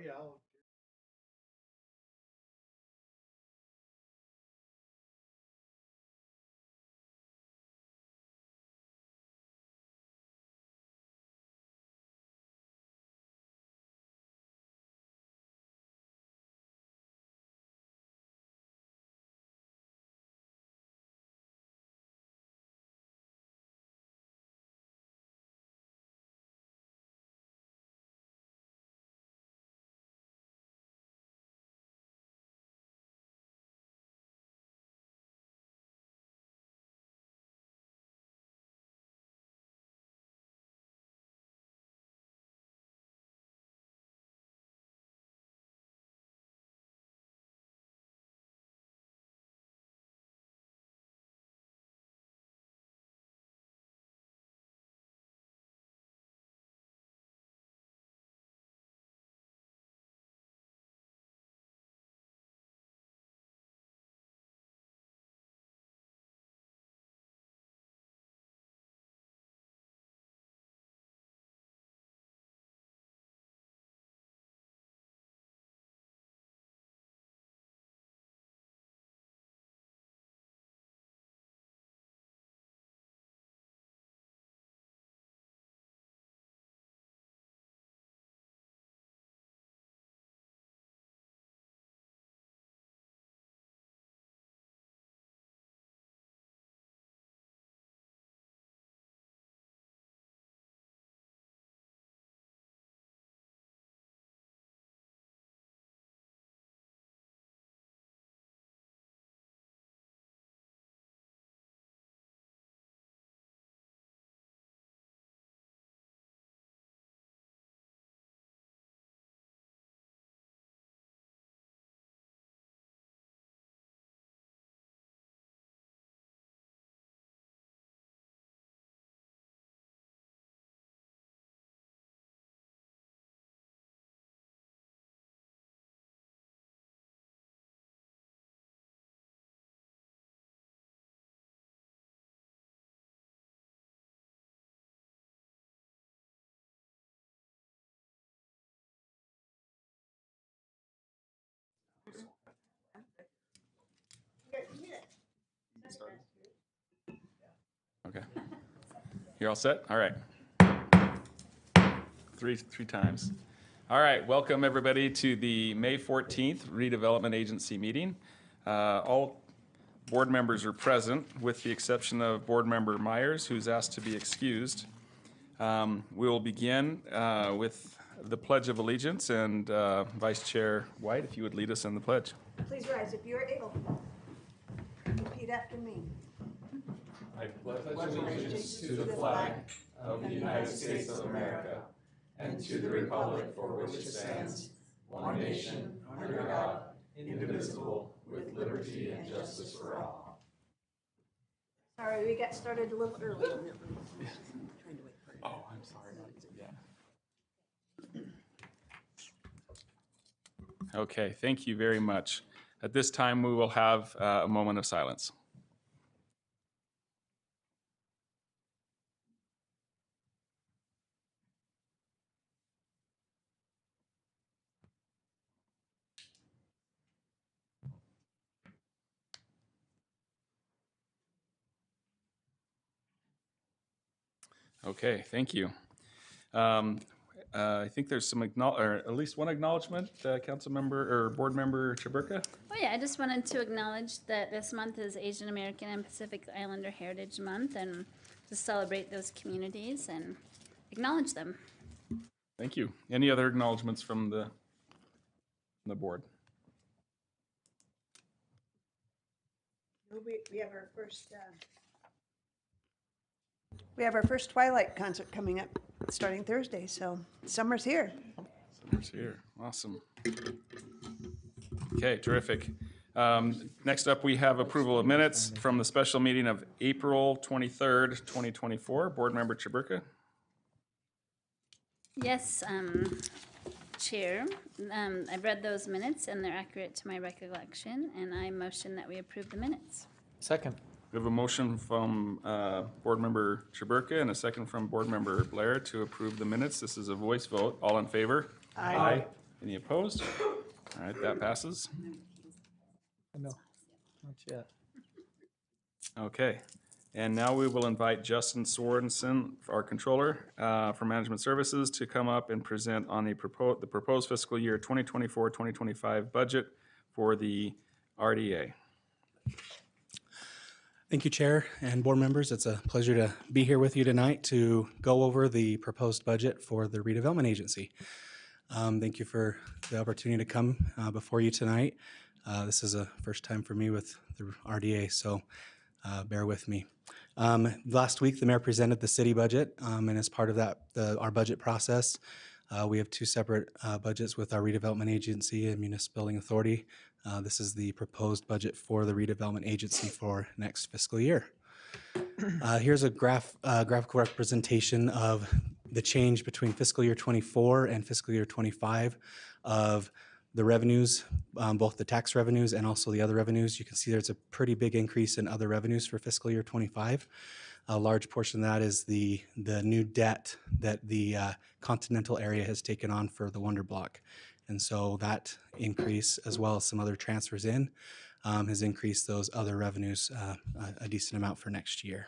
yeah. Okay. You're all set? All right. Three times. All right. Welcome, everybody, to the May 14th Redevelopment Agency meeting. All board members are present, with the exception of Board Member Myers, who's asked to be excused. We will begin with the Pledge of Allegiance, and Vice Chair White, if you would lead us in the pledge. Please rise if you are able. Repeat after me. I pledge allegiance to the flag of the United States of America and to the republic for which it stands, one nation, under God, indivisible, with liberty and justice for all. Sorry, we got started a little early. Oh, I'm sorry. Yeah. Okay, thank you very much. At this time, we will have a moment of silence. Okay, thank you. I think there's some or at least one acknowledgement, Council Member or Board Member Chaburka. Oh yeah, I just wanted to acknowledge that this month is Asian American and Pacific Islander Heritage Month, and to celebrate those communities and acknowledge them. Thank you. Any other acknowledgements from the board? We have our first. We have our first Twilight concert coming up starting Thursday, so summer's here. Summer's here. Awesome. Okay, terrific. Next up, we have approval of minutes from the special meeting of April 23rd, 2024. Board Member Chaburka. Yes, Chair, I've read those minutes and they're accurate to my recollection, and I motion that we approve the minutes. Second. We have a motion from Board Member Chaburka and a second from Board Member Blair to approve the minutes. This is a voice vote. All in favor? Aye. Any opposed? All right, that passes. No, not yet. Okay, and now we will invite Justin Sorensen, our controller for Management Services, to come up and present on the proposed fiscal year 2024-2025 budget for the RDA. Thank you, Chair and board members. It's a pleasure to be here with you tonight to go over the proposed budget for the redevelopment agency. Thank you for the opportunity to come before you tonight. This is a first time for me with the RDA, so bear with me. Last week, the mayor presented the city budget, and as part of that, our budget process, we have two separate budgets with our redevelopment agency and municipal building authority. This is the proposed budget for the redevelopment agency for next fiscal year. Here's a graphical representation of the change between fiscal year 24 and fiscal year 25 of the revenues, both the tax revenues and also the other revenues. You can see there's a pretty big increase in other revenues for fiscal year 25. A large portion of that is the new debt that the continental area has taken on for the Wonder Block. And so that increase, as well as some other transfers in, has increased those other revenues a decent amount for next year.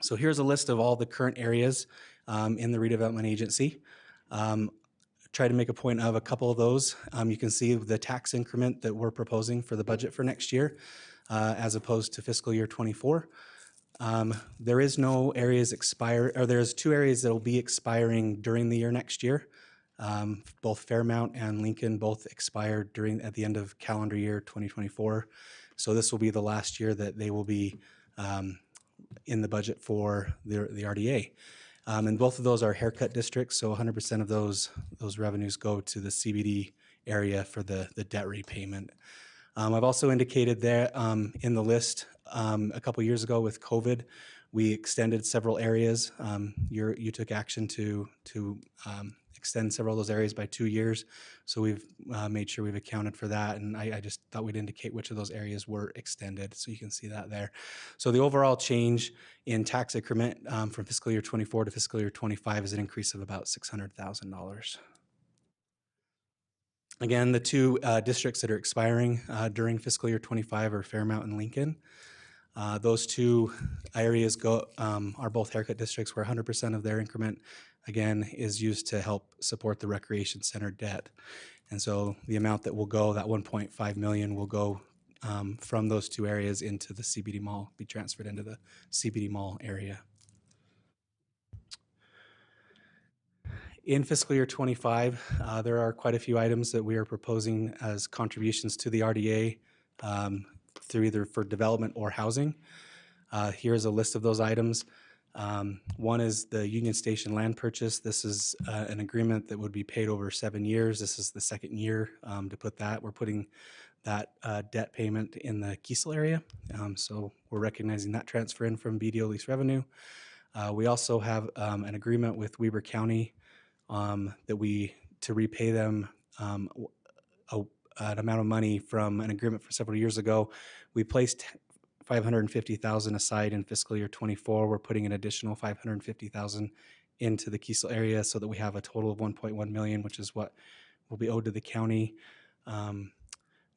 So here's a list of all the current areas in the redevelopment agency. Try to make a point of a couple of those. You can see the tax increment that we're proposing for the budget for next year as opposed to fiscal year 24. There is no areas there's two areas that will be expiring during the year next year. Both Fairmount and Lincoln both expired at the end of calendar year 2024. So this will be the last year that they will be in the budget for the RDA. And both of those are haircut districts, so 100% of those revenues go to the CBD area for the debt repayment. I've also indicated there in the list a couple years ago with COVID, we extended several areas. You took action to extend several of those areas by 2 years. So we've made sure we've accounted for that. And I just thought we'd indicate which of those areas were extended. So you can see that there. So the overall change in tax increment from fiscal year 24 to fiscal year 25 is an increase of about $600,000. Again, the two districts that are expiring during fiscal year 25 are Fairmount and Lincoln. Those two areas are both haircut districts where 100% of their increment, again, is used to help support the recreation center debt. And so the amount that will go, that 1.5 million will go from those two areas into the CBD mall, be transferred into the CBD mall area. In fiscal year 25, there are quite a few items that we are proposing as contributions to the RDA through either for development or housing. Here's a list of those items. One is the Union Station land purchase. This is an agreement that would be paid over 7 years. This is the second year to put that. We're putting that debt payment in the Kiesel area. So we're recognizing that transfer in from BDO lease revenue. We also have an agreement with Weber County to repay them an amount of money from an agreement for several years ago. We placed $550,000 aside in fiscal year 24. We're putting an additional $550,000 into the Kiesel area so that we have a total of $1.1 million, which is what will be owed to the county.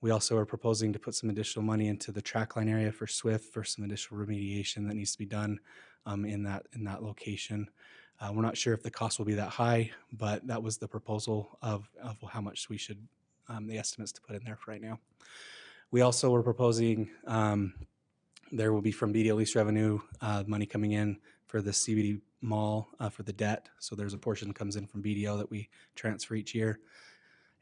We also are proposing to put some additional money into the track line area for Swift for some additional remediation that needs to be done in that location. We're not sure if the cost will be that high, but that was the proposal of how much we should, the estimates to put in there for right now. We also were proposing there will be from BDO lease revenue money coming in for the CBD mall for the debt. So there's a portion that comes in from BDO that we transfer each year.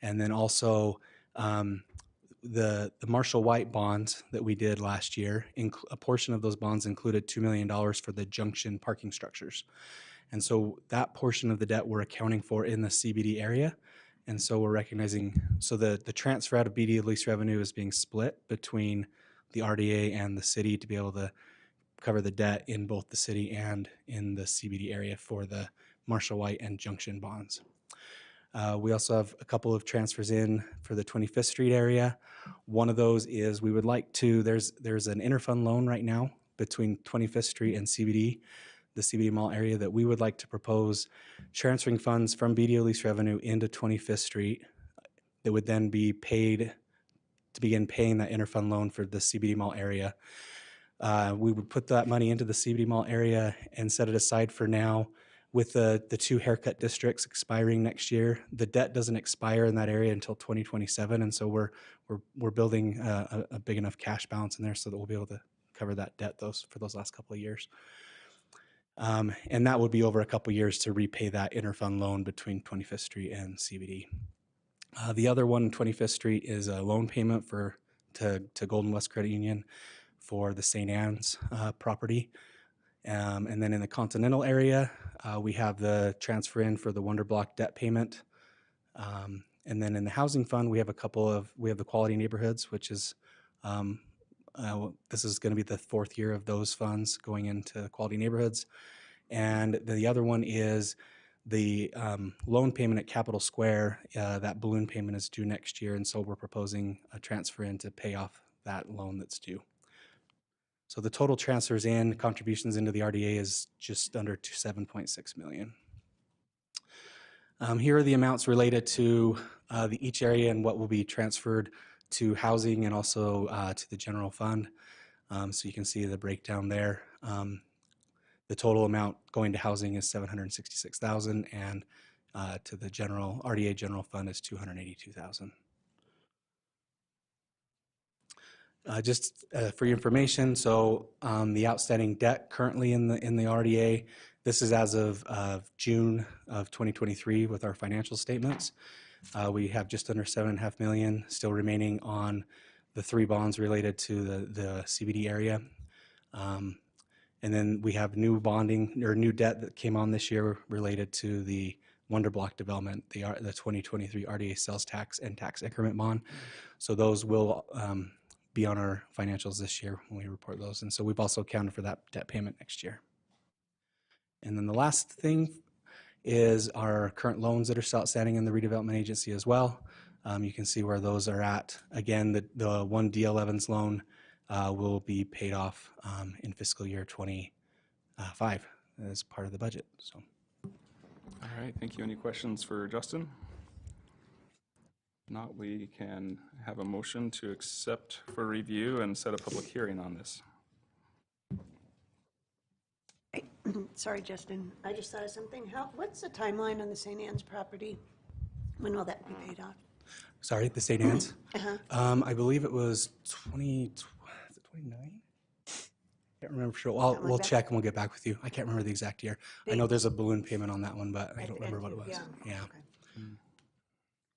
And then also the Marshall White bonds that we did last year, a portion of those bonds included $2 million for the junction parking structures. And so that portion of the debt we're accounting for in the CBD area. And so we're recognizing, so the transfer out of BDO lease revenue is being split between the RDA and the city to be able to cover the debt in both the city and in the CBD area for the Marshall White and Junction bonds. We also have a couple of transfers in for the 25th Street area. One of those is we would like to, there's an interfund loan right now between 25th Street and CBD the CBD Mall area, that we would like to propose transferring funds from BDO lease revenue into 25th Street that would then be paid to begin paying that interfund loan for the CBD Mall area. We would put that money into the CBD Mall area and set it aside for now. With the two haircut districts expiring next year, the debt doesn't expire in that area until 2027, and so we're building a big enough cash balance in there so that we'll be able to cover that debt for those last couple of years. And that would be over a couple of years to repay that interfund loan between 25th Street and CBD. The other one, 25th Street, is a loan payment to Golden West Credit Union for the St. Anne's property. And then in the Continental area, we have the transfer in for the Wonder Block debt payment. And then in the housing fund, we have the Quality Neighborhoods, which is, this is going to be the 4th year of those funds going into Quality Neighborhoods. And the other one is the loan payment at Capitol Square. That balloon payment is due next year, and so we're proposing a transfer in to pay off that loan that's due. So the total transfers in, contributions into the RDA is just under 7.6 million. Here are the amounts related to each area and what will be transferred to housing and also to the general fund. So you can see the breakdown there. The total amount going to housing is 766,000, and to the RDA general fund is 282,000. Just for your information, so the outstanding debt currently in the RDA, this is as of June of 2023 with our financial statements. We have just under $7.5 million still remaining on the 3 bonds related to the CBD area. And then we have new bonding or new debt that came on this year related to the Wonder Block development, the 2023 RDA sales tax and tax increment bond. So those will be on our financials this year when we report those. And so we've also accounted for that debt payment next year. And then the last thing is our current loans that are still outstanding in the redevelopment agency as well. You can see where those are at. Again, the one D11's loan will be paid off in fiscal year 25 as part of the budget. So. All right, thank you. Any questions for Justin? If not, we can have a motion to accept for review and set a public hearing on this. Sorry, Justin, I just thought of something. What's the timeline on the St. Anne's property? When will that be paid off? Sorry, the St. Anne's? I believe it was 29? Can't remember for sure. We'll check and we'll get back with you. I can't remember the exact year. I know there's a balloon payment on that one, but I don't remember what it was. Yeah. Okay.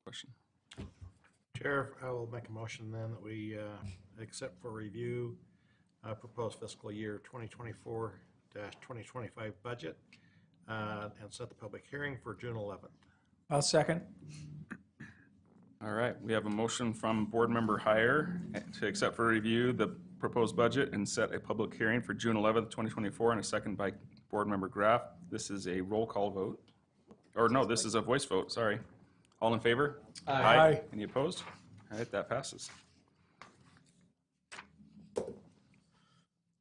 Question? Chair, I will make a motion then that we accept for review proposed fiscal year 2024-2025 budget and set the public hearing for June 11th. I'll second. All right, we have a motion from Board Member Heyer to accept for review the proposed budget and set a public hearing for June 11th, 2024, and a second by Board Member Graff. This is a roll call vote. Or no, this is a voice vote, sorry. All in favor? Aye. Any opposed? All right, that passes.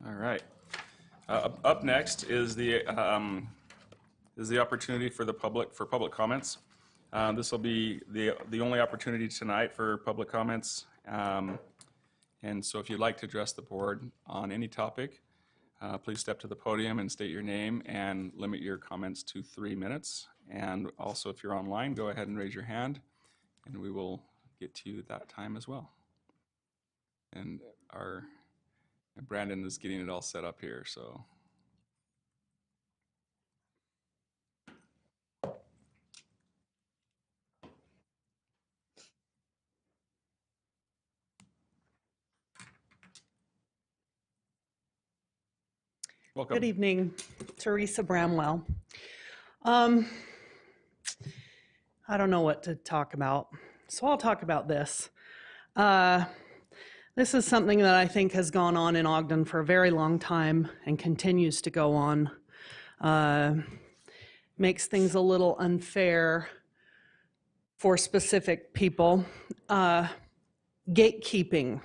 All right. Up next is the opportunity for the public for public comments. This will be the only opportunity tonight for public comments. And so if you'd like to address the board on any topic, please step to the podium and state your name and limit your comments to 3 minutes. And also, if you're online, go ahead and raise your hand, and we will get to you at that time as well. And Brandon is getting it all set up here, so. Welcome. Good evening, Teresa Bramwell. I don't know what to talk about, so I'll talk about this. This is something that I think has gone on in Ogden for a very long time and continues to go on. Makes things a little unfair for specific people. Gatekeeping.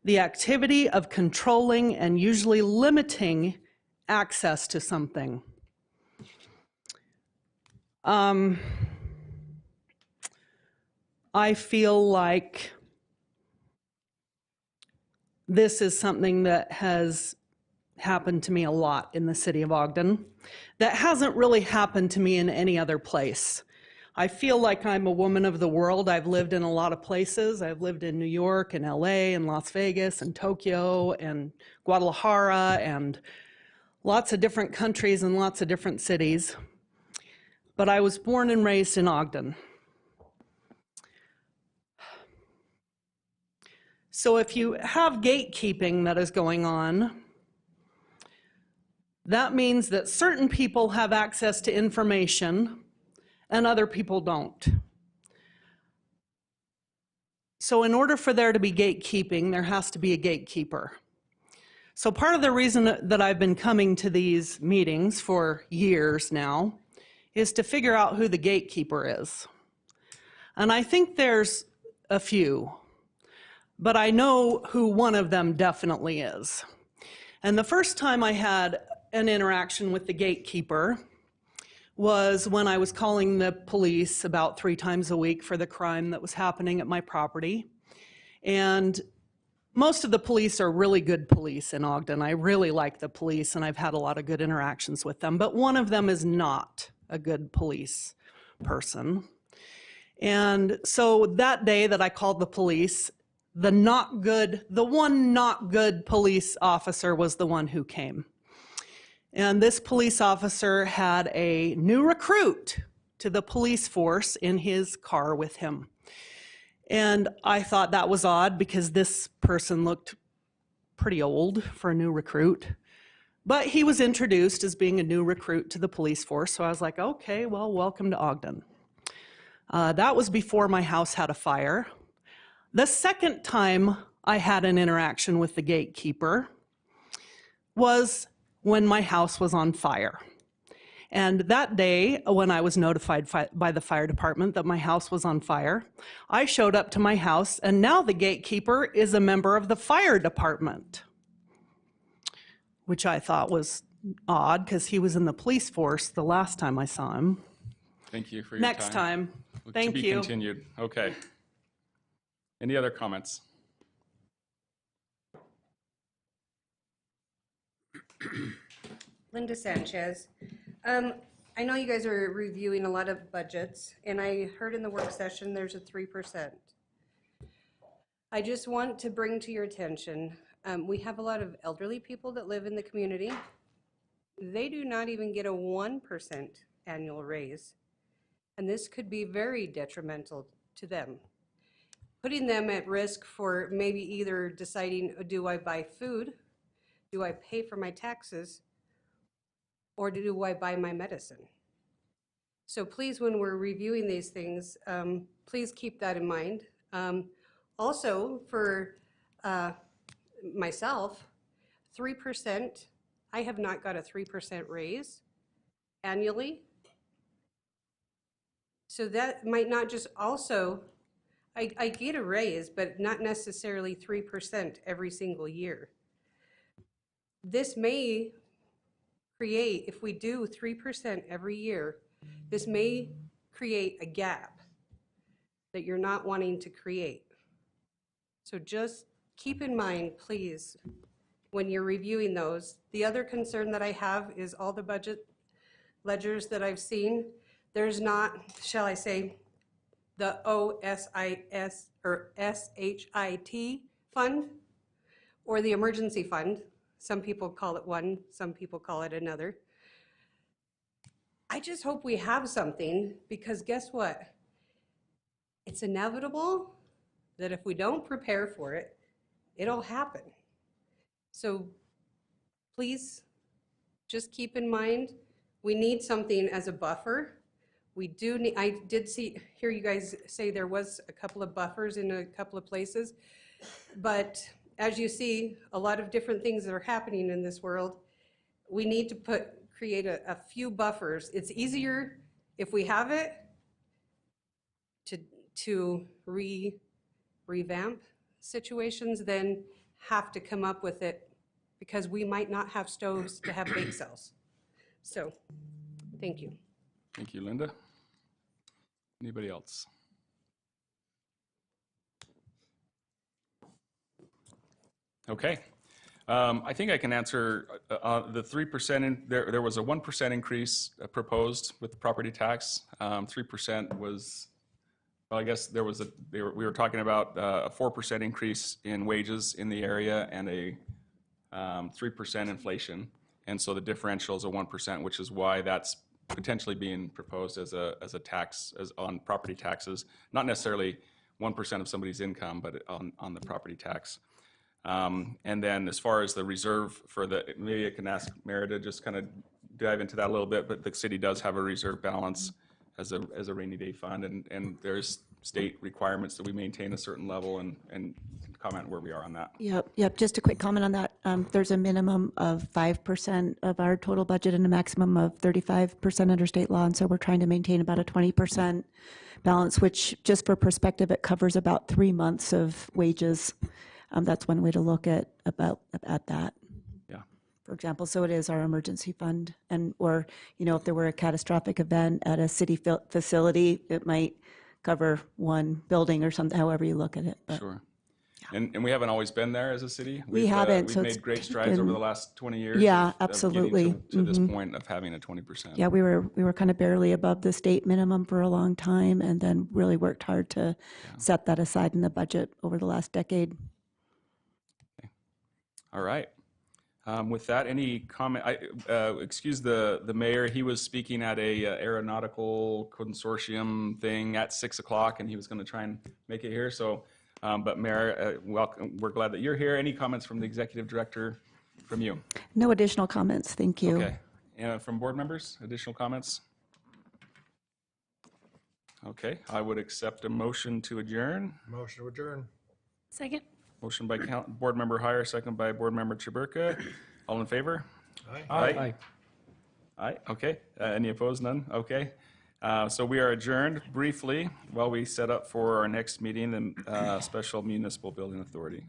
The activity of controlling and usually limiting access to something. I feel like this is something that has happened to me a lot in the city of Ogden that hasn't really happened to me in any other place. I feel like I'm a woman of the world. I've lived in a lot of places. I've lived in New York and LA and Las Vegas and Tokyo and Guadalajara and lots of different countries and lots of different cities. But I was born and raised in Ogden. So if you have gatekeeping that is going on, that means that certain people have access to information and other people don't. So in order for there to be gatekeeping, there has to be a gatekeeper. So part of the reason that I've been coming to these meetings for years now is to figure out who the gatekeeper is. And I think there's a few, but I know who one of them definitely is. And the first time I had an interaction with the gatekeeper was when I was calling the police about 3 times a week for the crime that was happening at my property. And most of the police are really good police in Ogden. I really like the police, and I've had a lot of good interactions with them. But one of them is not a good police person. And so that day that I called the police, the one not good police officer was the one who came. And this police officer had a new recruit to the police force in his car with him. And I thought that was odd because this person looked pretty old for a new recruit. But he was introduced as being a new recruit to the police force, so I was like, okay, well, welcome to Ogden. That was before my house had a fire. The second time I had an interaction with the gatekeeper was when my house was on fire. And that day, when I was notified by the fire department that my house was on fire, I showed up to my house, and now the gatekeeper is a member of the fire department, which I thought was odd because he was in the police force the last time I saw him. Thank you for your Next time. Thank To be you. continued. Okay. Any other comments? Linda Sanchez. I know you guys are reviewing a lot of budgets, and I heard in the work session there's a 3%. I just want to bring to your attention, we have a lot of elderly people that live in the community. They do not even get a 1% annual raise, and this could be very detrimental to them, putting them at risk for maybe either deciding, do I buy food, do I pay for my taxes, or do I buy my medicine? So please, when we're reviewing these things, please keep that in mind. Also, for myself, 3%, I have not got a 3% raise annually. So that might not just also, I get a raise, but not necessarily 3% every single year. This may create, if we do 3% every year, this may create a gap that you're not wanting to create. So just keep in mind, please, when you're reviewing those. The other concern that I have is all the budget ledgers that I've seen, there's not, shall I say, the OSIS or SHIT fund or the emergency fund. Some people call it one, some people call it another. I just hope we have something, because guess what? It's inevitable that if we don't prepare for it, it'll happen. So please just keep in mind, we need something as a buffer. We do need, I did hear you guys say there was a couple of buffers in a couple of places, but as you see, a lot of different things that are happening in this world, we need to create a few buffers. It's easier if we have it to revamp situations than have to come up with it because we might not have stoves to have bake sales. So, thank you. Thank you, Linda. Anybody else? Okay. I think I can answer the 3%. There was a 1% increase proposed with the property tax. 3% was, well, I guess we were talking about a 4% increase in wages in the area and a 3% inflation. And so the differential is a 1%, which is why that's potentially being proposed as a tax on property taxes, not necessarily 1% of somebody's income, but on the property tax. And then as far as the reserve for maybe I can ask Mara to just kind of dive into that a little bit, but the city does have a reserve balance as a rainy day fund, and there's state requirements that we maintain a certain level, and comment where we are on that. Yep. Just a quick comment on that. There's a minimum of 5% of our total budget and a maximum of 35% under state law, and so we're trying to maintain about a 20% balance, which, just for perspective, it covers about 3 months of wages. That's one way to look at that. Yeah. For example, so it is our emergency fund, or if there were a catastrophic event at a city facility, it might cover one building or something. However you look at it. But. Sure. And we haven't always been there as a city. We haven't. We've So made great strides over the last 20 years. Yeah, of absolutely. getting to this point of having a 20%. Yeah, we were kind of barely above the state minimum for a long time, and then really worked hard to set that aside in the budget over the last decade. All right. With that, any comment? Excuse the mayor. He was speaking at a aeronautical consortium thing at 6 o'clock, and he was going to try and make it here. So, but Mayor, welcome. We're glad that you're here. Any comments from the executive director from you? No additional comments. Thank you. Okay. And from board members, additional comments? Okay. I would accept a motion to adjourn. Motion to adjourn. Second. Motion by board member Heyer, second by board member Chiburka. All in favor? Aye. Aye. Okay. Any opposed? None? Okay. So we are adjourned briefly while we set up for our next meeting, the Special Municipal Building Authority.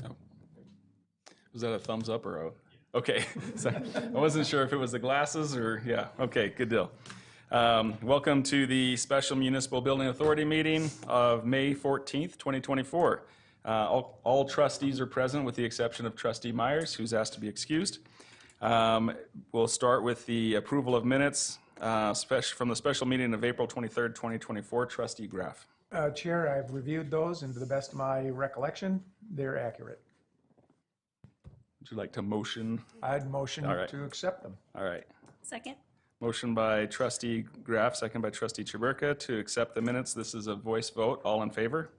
Oh. Was that a thumbs up or a? Okay. So I wasn't sure if it was the glasses or, yeah. Okay, good deal. Welcome to the Special Municipal Building Authority meeting of May 14th, 2024. All trustees are present with the exception of Trustee Myers, who's asked to be excused. We'll start with the approval of minutes from the special meeting of April 23rd, 2024. Trustee Graff. Chair, I've reviewed those, and to the best of my recollection, they're accurate. Would you like to motion? I'd motion All right. to accept them. All right. Second. Motion by Trustee Graff, second by Trustee Chiburka to accept the minutes. This is a voice vote. All in favor?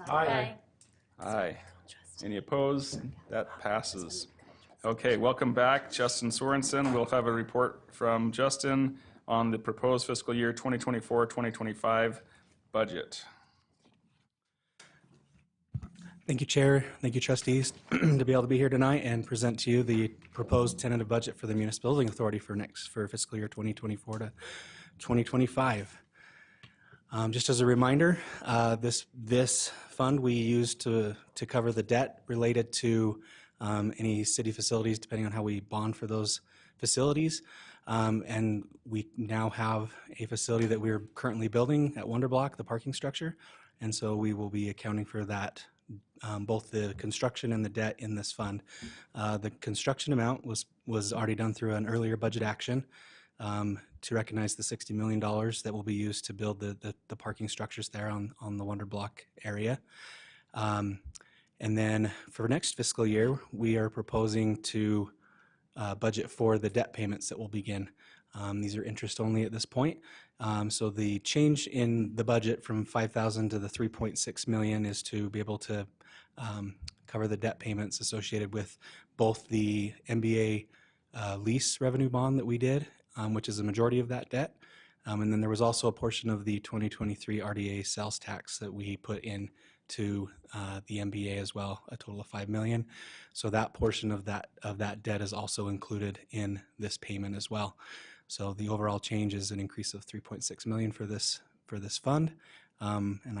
Aye. Aye. Any opposed? That passes. Okay, welcome back, Justin Sorensen. We'll have a report from Justin on the proposed fiscal year 2024-2025 budget. Thank you, Chair. Thank you, trustees, to be able to be here tonight and present to you the proposed tentative budget for the Municipal Building Authority for fiscal year 2024 to 2025. Just as a reminder, this fund we use to cover the debt related to any city facilities, depending on how we bond for those facilities. And we now have a facility that we're currently building at Wonder Block, the parking structure. And so we will be accounting for that, both the construction and the debt in this fund. The construction amount was already done through an earlier budget action to recognize the $60 million that will be used to build the parking structures there on the Wonder Block area. And then for next fiscal year, we are proposing to budget for the debt payments that will begin. These are interest only at this point. So the change in the budget from 5,000 to the 3.6 million is to be able to cover the debt payments associated with both the MBA lease revenue bond that we did, which is the majority of that debt. And then there was also a portion of the 2023 RDA sales tax that we put in to the MBA as well, a total of 5 million. So that portion of that debt is also included in this payment as well. So the overall change is an increase of 3.6 million for this fund. And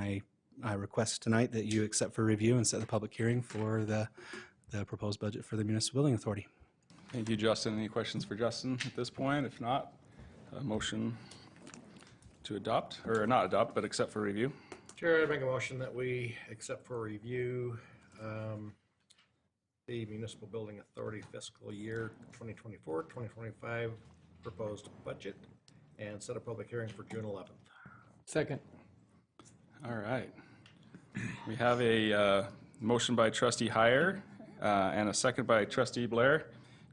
I request tonight that you accept for review and set the public hearing for the proposed budget for the Municipal Building Authority. Thank you, Justin. Any questions for Justin at this point? If not, a motion to adopt, or not adopt, but accept for review. Chair, I make a motion that we accept for review the Municipal Building Authority fiscal year 2024-2025 proposed budget and set a public hearing for June 11th. Second. All right. We have a motion by Trustee Heyer and a second by Trustee Blair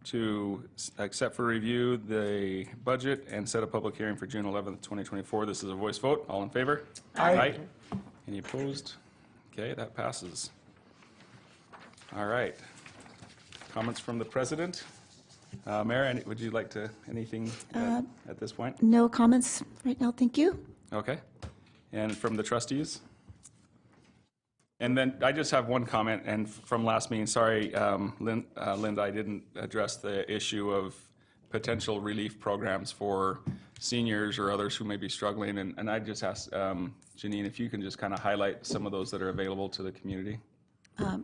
to accept for review the budget and set a public hearing for June 11th, 2024. This is a voice vote. All in favor? Aye. Any opposed? Okay, that passes. All right. Comments from the president? Mayor, would you like to, anything at this point? No comments right now, thank you. Okay. And from the trustees? And then I just have one comment, and from last meeting, sorry, Linda, I didn't address the issue of potential relief programs for seniors or others who may be struggling. And I just asked Janine if you can just kind of highlight some of those that are available to the community.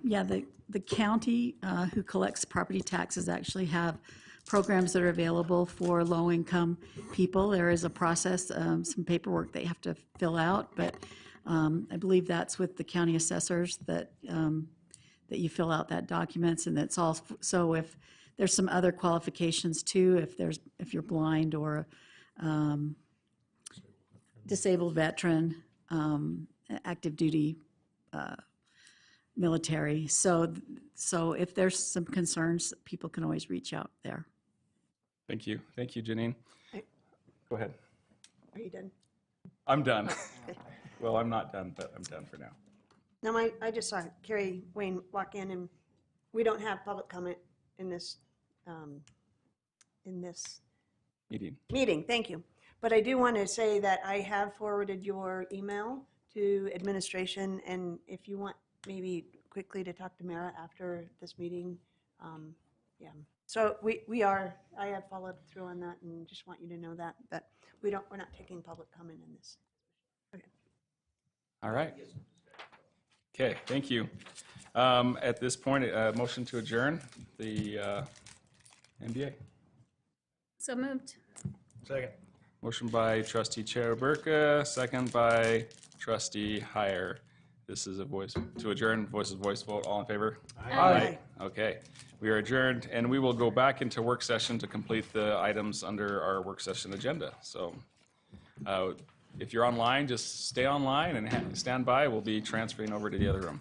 Yeah, the county who collects property taxes actually have programs that are available for low-income people. There is a process, some paperwork they have to fill out, but I believe that's with the county assessors that you fill out that documents, and that's all. So if there's some other qualifications too, if you're blind or disabled veteran, active duty military. So if there's some concerns, people can always reach out there. Thank you. Thank you, Janine. Go ahead. Are you done? I'm done. Well, I'm not done, but I'm done for now. No, I just saw Carrie Wayne walk in, and we don't have public comment in this meeting. Thank you. But I do want to say that I have forwarded your email to administration, and if you want maybe quickly to talk to Mara after this meeting, yeah. So I have followed through on that, and just want you to know that we're not taking public comment in this. Okay. All right. Okay, thank you. At this point, a motion to adjourn the NBA. So moved. Second. Motion by Trustee Chair Burka, second by Trustee Heyer. This is a voice to adjourn, voice vote. All in favor? Aye. Okay, we are adjourned, and we will go back into work session to complete the items under our work session agenda. So if you're online, just stay online and stand by. We'll be transferring over to the other room.